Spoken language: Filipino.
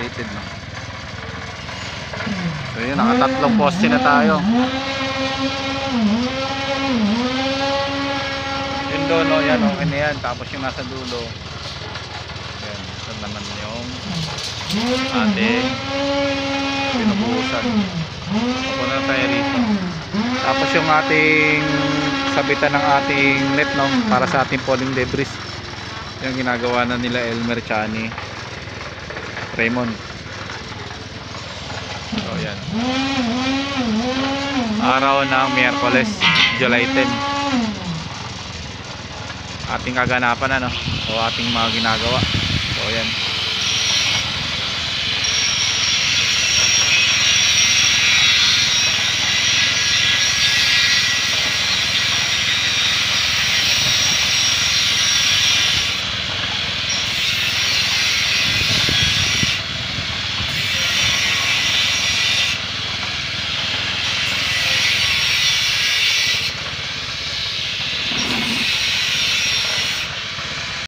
updated, no? So yun, nakatatlong poste na tayo. Yun doon, no? Yan, okay na yan. Tapos yung nasa dulo, yan, ito naman yung ating pinubuhusan. Pupunta na tayo rito. Tapos yung ating sabitan ng ating net, no? Para sa ating falling debris, yung ginagawa na nila Elmer Chani Raymond. So yan, araw ng Miyerkules, July 10, ating kaganapan, ano? So ating mga ginagawa. So yan.